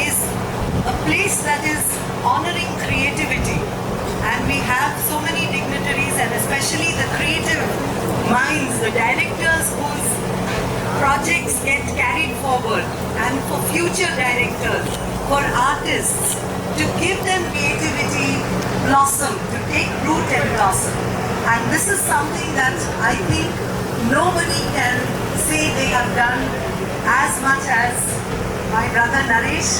is a place that is honoring creativity. And we have so many dignitaries, and especially the creative minds, the directors whose projects get carried forward, and for future directors, for artists, to give them creativity blossom, to take root and blossom. And this is something that I think nobody can say they have done as much as my brother Naresh,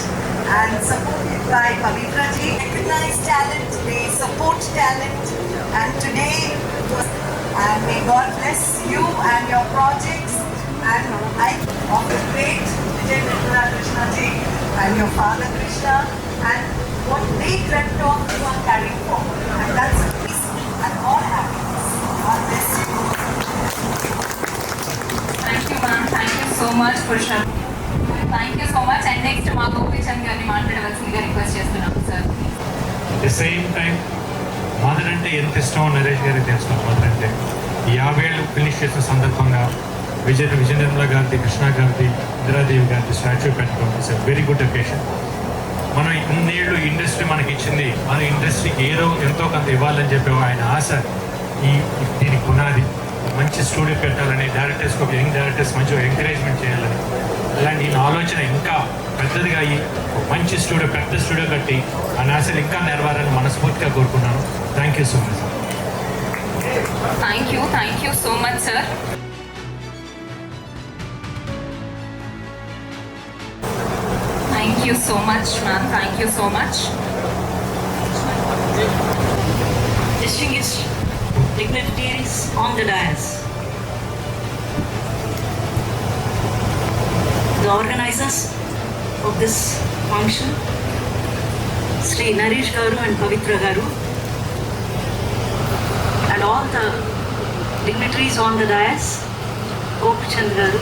and supported by Pavitra ji. Recognize talent, they support talent, and today, and may God bless you and your projects, and I of the great Vijay Nirmala Krishna ji and your father Krishna, and what they dreamt of you are carrying forward, and that's peace and all happiness. God bless you. Thank you, ma'am. Thank you so much, Purusham. Thank you so much. And next, మా గోపిచంద్ గారిని మాట్లాడవలసిందిగా request చేస్తున్నాము sir. The same time mother అంటే ఎంత ఇష్టమో నరేష్ గారికి తెలుసు. Mother అంటే 50 ఏళ్ళు ఫినిష్ చేసిన సందర్భంగా విజయ నిర్మల గారిది, కృష్ణ గారిది, ఇందిరాదేవి గారిది స్టాచ్యూ పెట్టడం it's a very good occasion. మనం ఇన్నేళ్ళు ఇండస్ట్రీ మనకి ఇచ్చింది, మన ఇండస్ట్రీకి ఏదో ఎంతో కొంత ఇవ్వాలని చెప్పి ఆయన ఆశ. దీనికి పునాది మంచి స్టూడియో పెట్టాలని, డైరెక్టర్స్కి ఒక యంగ్ డైరెక్టర్స్ మంచిగా ఎంకరేజ్మెంట్ చేయాలని, అలాంటి ఈయన ఆలోచన ఇంకా పెద్దదిగా అయ్యి ఒక మంచి స్టూడియో, పెద్ద స్టూడియో కట్టి ఆ ఆశలు ఇంకా నెరవేరాలని మనస్ఫూర్తిగా కోరుకున్నాను. Thank you so much. Thank you so much, sir. Thank you so much, ma'am. Thank you so much. Distinguished dignitaries on the dais, the organizers of this function, Sri Naresh Garu and Pavitra Garu, and all the dignitaries on the dais, Gopichand Garu,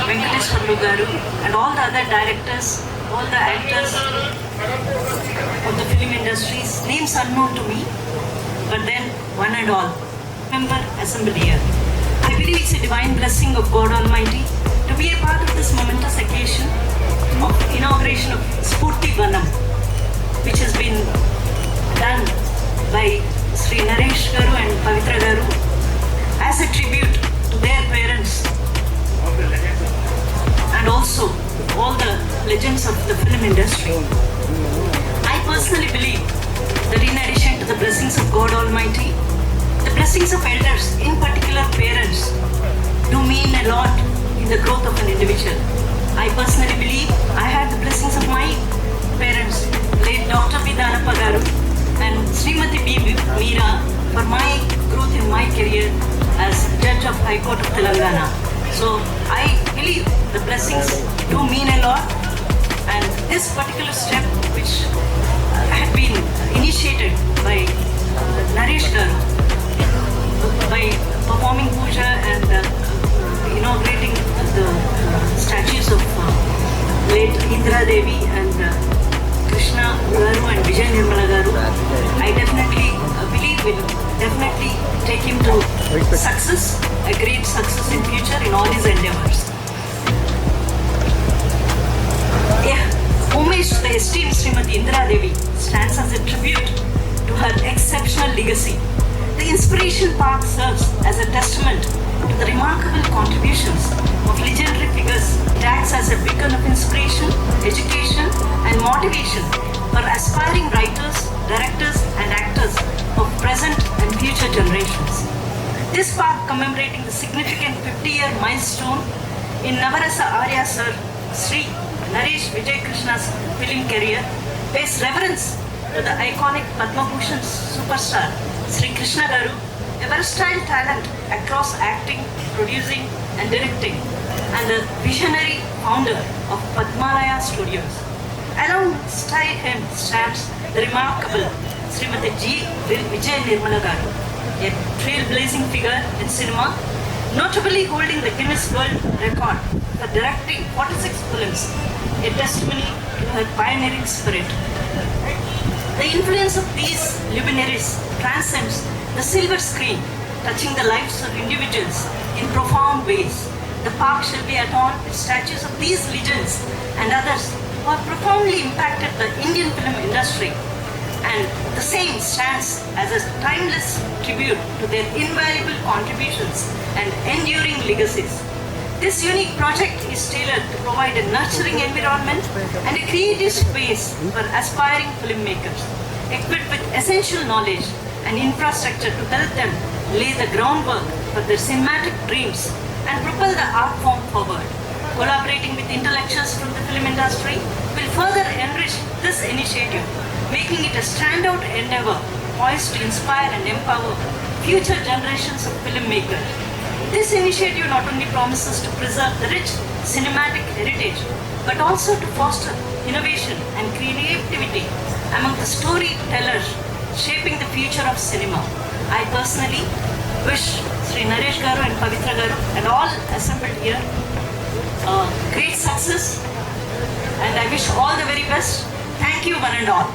Venkateshwarlu Garu, and all the other directors, all the actors of the film industries, names unknown to me, but then one and all, member assembly here. I believe it's a divine blessing of God Almighty to be a part of this momentous occasion of inauguration of Spurti Vanam, which has been done by Sri Naresh Garu and Pavitra Garu as a tribute to their parents and also all the legends of the film industry. I personally believe that in addition to the blessings of God Almighty, the blessings of elders, in particular parents, do mean a lot in the growth of an individual. I personally believe I had the blessings of my parents, late Dr. B. Danappa Garu and Srimati B. Meera, for my growth in my career as Judge of High Court of Telangana. So I believe the blessings do mean a lot, and this particular step which had been initiated by Naresh Garu by performing puja and inaugurating the statues of late Indira Devi and definitely take him to success, a great success in future in all his endeavors. Yeah, homage to the esteemed Srimati Indira Devi stands as a tribute to her exceptional legacy. The Inspiration Park serves as a testament to the remarkable contributions of legendary figures. It acts as a beacon of inspiration, education and motivation for aspiring writers, directors and actors of present and future generations. This park, commemorating the significant 50-year milestone in Navarasa Arya Sir Sri Naresh Vijay Krishna's film career, pays reverence to the iconic Padma Bhushan superstar Sri Krishna Garu, a versatile talent across acting, producing and directing, and the visionary founder of Padmalaya Studios. Alongside him stands the remarkable Srimati G. Vijay Nirmala Garu, a trailblazing figure in cinema, notably holding the Guinness World Record for directing 46 films, a testimony to her pioneering spirit. The influence of these luminaries transcends the silver screen, touching the lives of individuals in profound ways. The park shall be adorned with statues of these legends and others who have profoundly impacted the Indian film industry, and the same stands as a timeless tribute to their invaluable contributions and enduring legacies. This unique project is tailored to provide a nurturing environment and a creative space for aspiring filmmakers, equipped with essential knowledge and infrastructure to help them lay the groundwork for their cinematic dreams and propel the art form forward. Collaborating with intellectuals from the film industry will further enrich this initiative, making it a standout endeavor poised to inspire and empower future generations of filmmakers. This initiative not only promises to preserve the rich cinematic heritage, but also to foster innovation and creativity among the storytellers shaping the future of cinema. I personally wish Sri Naresh Garu and Pavitra Garu and all assembled here great success, and I wish all the very best. Thank you one and all.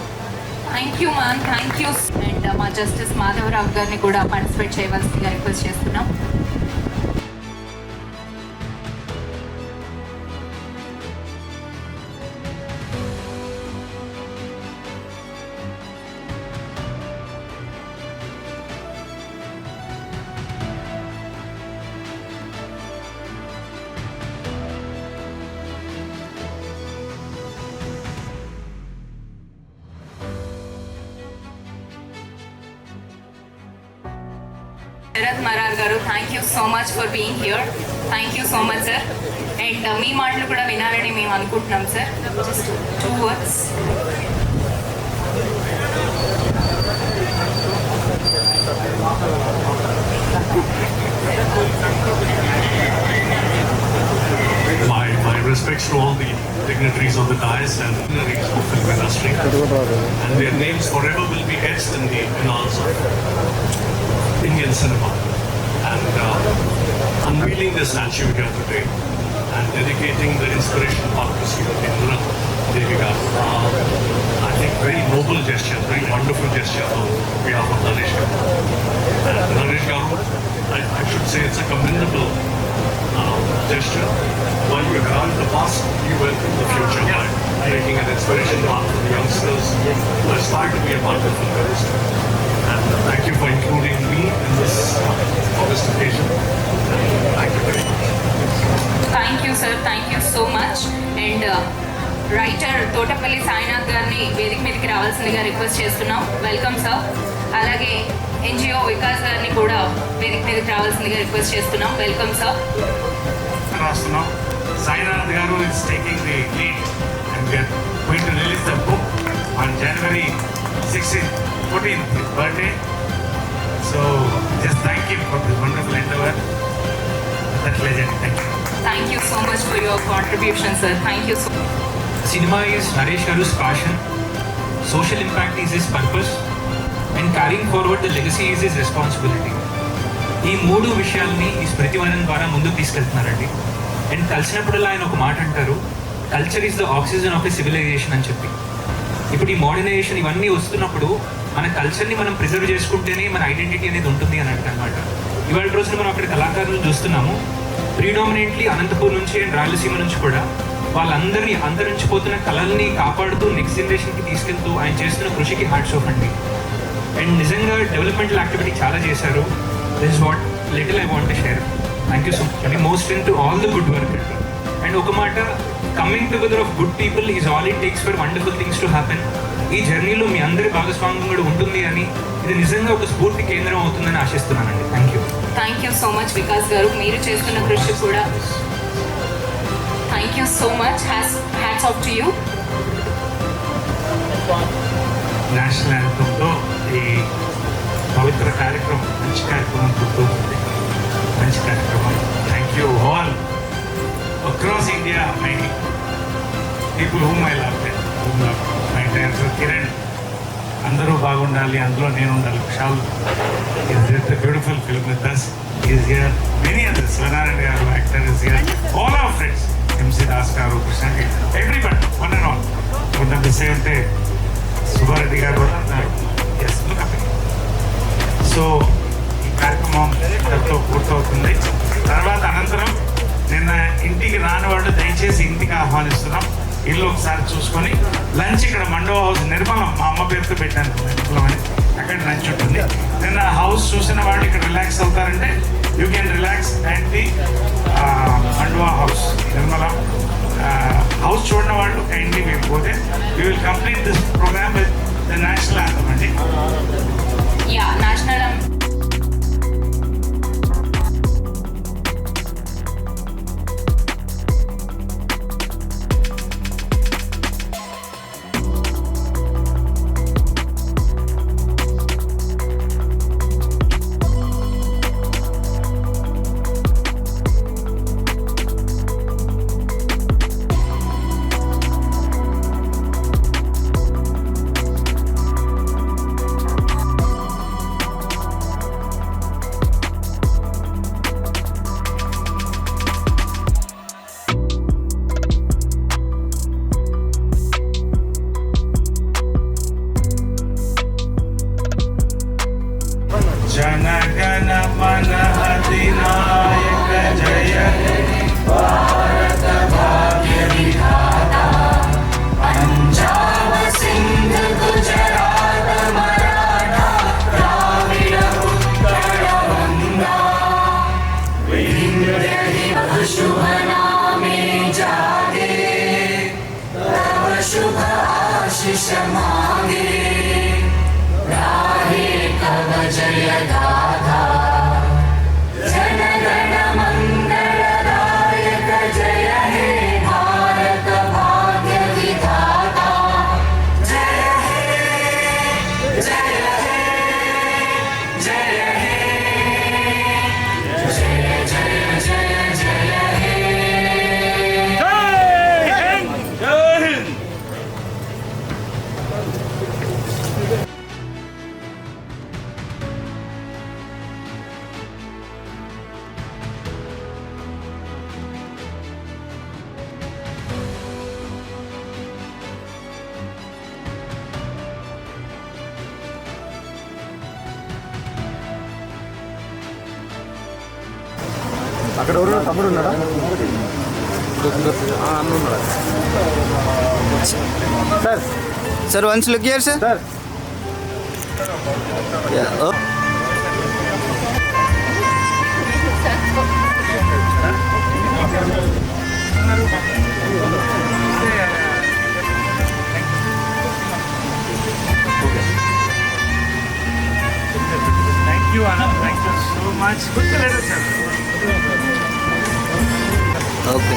Thank you ma'am, thank you. And మా justice Madhavarao గారిని కూడా participate చేయవలసిందిగా request చేస్తున్నాం. శరత్ మరార్ గారు, thank you so much for being here. Thank you so much sir. And మీ మాటలు కూడా వినాలని మేము అనుకుంటున్నాం సార్. Just 2 words. My respects to all the dignitaries of the dais and dignitaries of the film industry, and their names forever will be etched in the annals of Indian cinema. And unveiling the statue here today and dedicating the Inspiration Park to Srimati Indira Devi Garu, I think very noble gesture, very wonderful gesture on behalf of Naresh Garu. And Naresh Garu, I should say it's a commendable gesture. While you grant the past, you welcome the future by making an inspiration park for the youngsters who aspire to be a part of the industry. And thank you for including me in this August occasion. Thank you very much. Thank you sir, thank you so much. And writer Thotapalli Sainath గారిని వేదిక మీదకి రావాల్సిందిగా request చేస్తున్నాం. Welcome sir. అలాగే NGO Vikas గారిని కూడా వేదిక మీదకి రావాల్సిందిగా రిక్వెస్ట్ చేస్తున్నాం. Welcome sir. రాస్తున్నాం. సాయినాథ్ గారు is taking the lead and we are going to release the book on January 16th, 14th, his birthday. So just thank him for this wonderful endeavor. That legend. Thank you. Thank you so much for your contribution, sir. Thank you so much. Cinema is Naresh Garu's passion, social impact is his purpose, and carrying forward the legacy is his responsibility. ఈ 3 విషయాల్ని ఈ స్మృతివనం ద్వారా ముందుకు తీసుకెళ్తున్నారండి. And కలిసినప్పుడల్లా ఆయన ఒక మాట అంటారు, culture is the oxygen of a civilisation అని చెప్పి. ఇప్పుడు ఈ మోడర్నైజేషన్ ఇవన్నీ వస్తున్నప్పుడు మన కల్చర్ని మనం ప్రిజర్వ్ చేసుకుంటేనే మన ఐడెంటిటీ అనేది ఉంటుంది అని అనమాట. ఇవాళ రోజున మనం అక్కడ కళాకారులను చూస్తున్నాము. ప్రీడామినెంట్లీ అనంతపూర్ నుంచి అండ్ రాయలసీమ నుంచి కూడా వాళ్ళందరినీ అంతరించిపోతున్న కళల్ని కాపాడుతూ నెక్స్ట్ జనరేషన్కి తీసుకెళ్తూ ఆయన చేస్తున్న కృషికి హార్ట్స్ ఆఫ్ అండి. అండ్ నిజంగా డెవలప్మెంటల్ యాక్టివిటీ చాలా చేశారు. This is what little I want to share. Thank you so much అండి. Most in to all the good work అండి. అండ్ ఒక మాట, coming together of good people is all it takes for wonderful things to happen. ఈ జర్నీలో మీ అందరి భాగస్వామ్యం కూడా ఉంటుంది అని, ఇది నిజంగా ఒక స్ఫూర్తి కేంద్రం అవుతుందని ఆశిస్తున్నానండి. Thank you. Thank you so much Vikas గారు, మీరు చేస్తున్న కృషి కూడా. Thank you so much. Hats off to you. National యాంథమ్తో ఈ పవిత్ర కార్యక్రమం, మంచి కార్యక్రమం గుర్తుంది. మంచి కార్యక్రమం. Thank you all across India, my people whom I love, my director Kiran, అందరూ బాగుండాలి, అందులో నేను ఉండాలి. Vishal is a beautiful film with us. He is here. Many others. Svanarayan garu, actor, is here. All our friends. MC Das garu, Krishna garu, everybody, one and all. కొంత miss అయి ఉంటే సుబ్బారెడ్డి గారు కూడా ఎస్ సో ఈ కార్యక్రమం ఇంతతో పూర్తవుతుంది. తర్వాత అనంతరం నిన్న ఇంటికి రాని వాళ్ళు దయచేసి ఇంటికి ఆహ్వానిస్తున్నాం. ఇల్లు ఒకసారి చూసుకొని లంచ్ ఇక్కడ మండవ హౌస్ నిర్మలం, మా అమ్మ పేరుతో పెట్టాను నిర్మలం అని, అక్కడ లంచ్ ఉంటుంది. నిన్న హౌస్ చూసిన వాళ్ళు ఇక్కడ రిలాక్స్ అవుతారంటే you can relax and the Mandava house నిర్మలం. హౌస్ చూడని వాళ్ళు కైండ్లీ మీరు పోతే you will complete this programme with the national anthem అండి. యా, నేషనల్ జన గణ మన అధినాయక జయ భారత భాగ్య విధాత పంజాబ సింధ్ గుజరాత మరాఠా ద్రావిడ ఉత్కళ వందా వింధ్య హిమ శుభ నామే జాగే తవ శుభ ఆశిష మాగే రాహే కవ జయ గాథా జన గణ మంగళదాయక జయ హే భారత భాగ్య విధాత జయ హే జయ హే జయ హే జయ జయ జయ జయ హే జై హింద్ జై హింద్. అక్కడ ఎవరు తమ్ముడు ఉన్నాడా? అన్న ఉన్నాడా? Sir sir once look here sir. Sir Thank you, Anand. Thank you so much. Good to let us have. Okay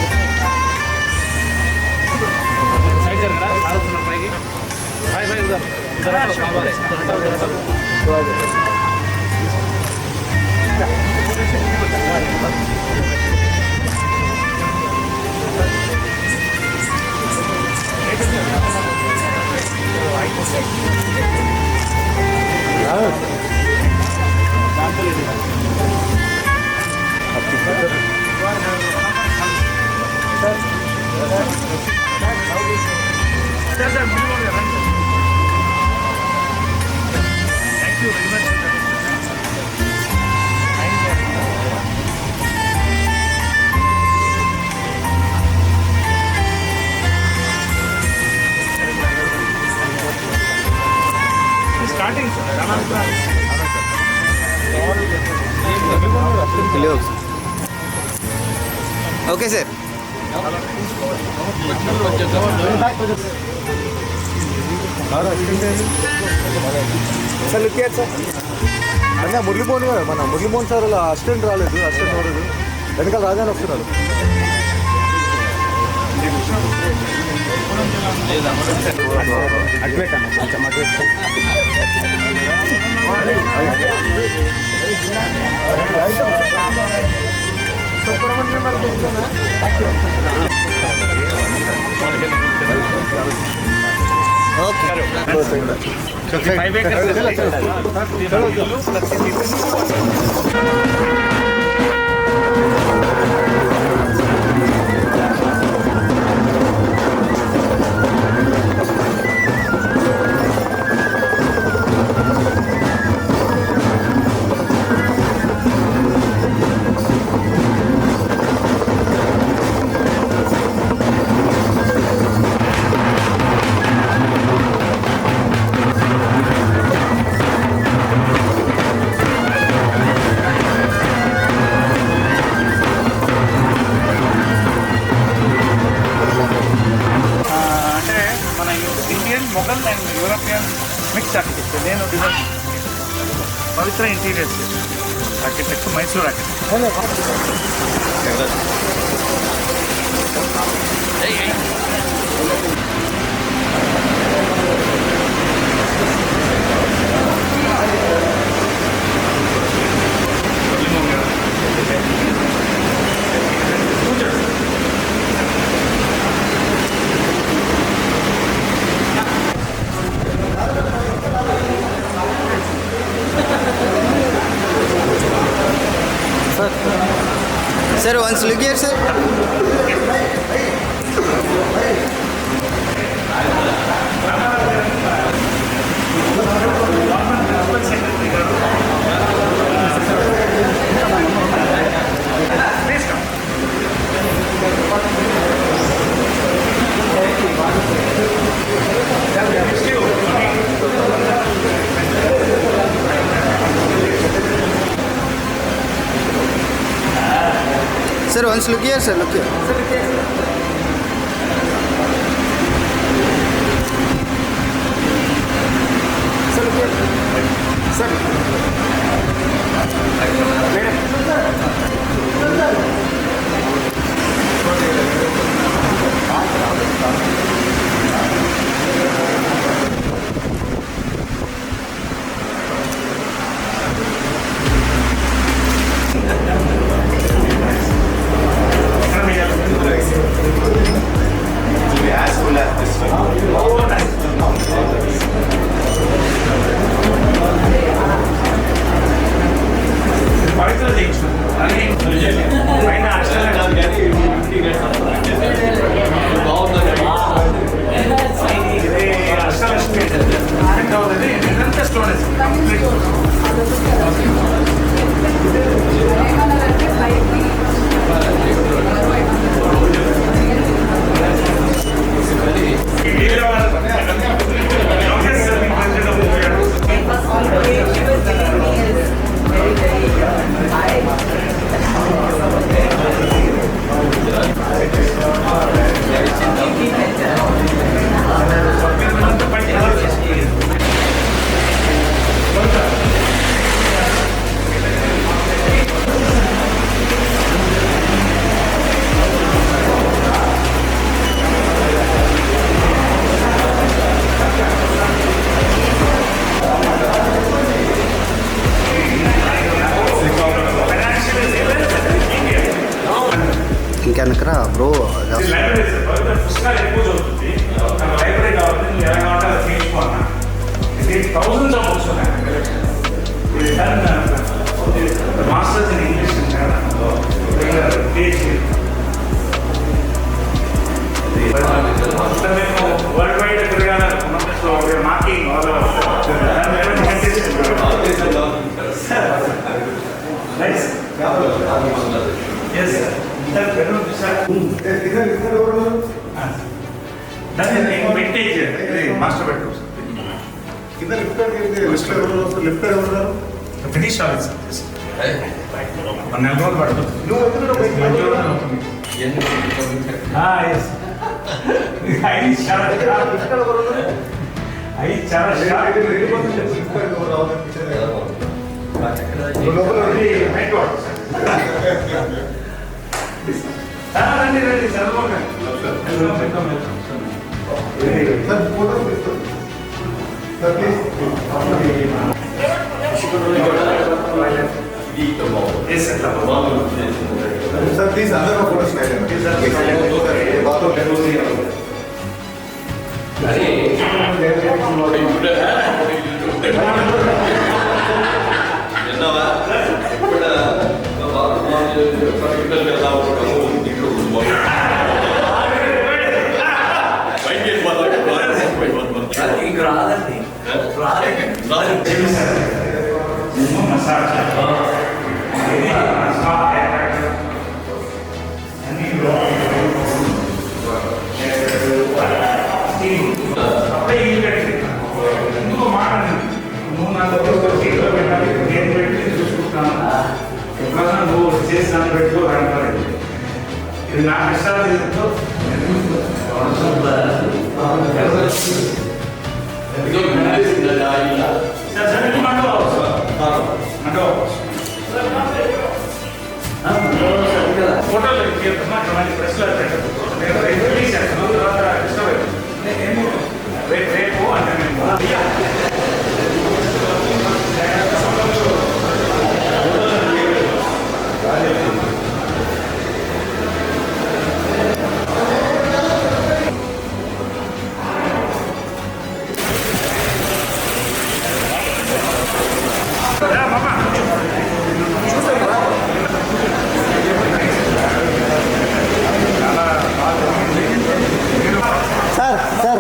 okay sir. Sir look చేయండి సార్. అన్న మురళీమోహన్ గారు, మన మురళీమోహన్ సార్ వాళ్ళ అసిస్టెంట్ రాలేదు, అసిస్టెంట్ రాలేదు, వెనకాల రాజాని వస్తున్నాడు. అడ్వేట్ అన్న, కొంచెం అడ్వేట్. అంటే మన Indian Mughal and European mix architecture. నేను design Pavitra interiors architect, Mysore Sir, once look here, sir. Sir, once look here, sir, look here. పవిత్ర పైన అష్టలక్ష్మి రెండవది నిరంతర స్టోరేజ్ కంప్లీట్. ఇంకెనకరా బ్రో పుస్తకాలు ఎక్కువ చదువుతుంది, లైబ్రరీ కావాలి, ఎలా కావాలంటే అలా తీసుకోవాలి. ఇది థౌజండ్స్ ఆఫ్ బుక్స్ ఉన్నాయి. Masters in English world wide తిరగాలనుకున్నాం. So marking master bedroom lift ఎవరు ఫినిష్ ఆఫీస్ నెల రోజులు పడుతుంది. రండి రండి सर प्लीज अंदर का फोटो स्टाइल ఎందుకో మాట్లాడి నువ్వు నా దగ్గర సీట్లో పెట్టాలి, నేను పెట్టి చూసుకుంటాను, ఎప్పుడన్నా నువ్వు చేసి దాన్ని పెట్టుకో అంటారు. ఇది నా కష్టాలు ఫోటోలు ప్రెస్లో రిలీజ్ చేస్తాను, తర్వాత డిస్టర్బ్ అవుతుంది. రేపు అంటే सर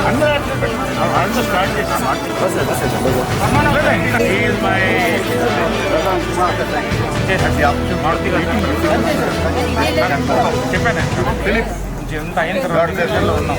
అందరూ స్టార్ట్ చేసాం. చెప్పాను ఫిలిప్ ఎంత అయిన తర్వాత ఉన్నాం.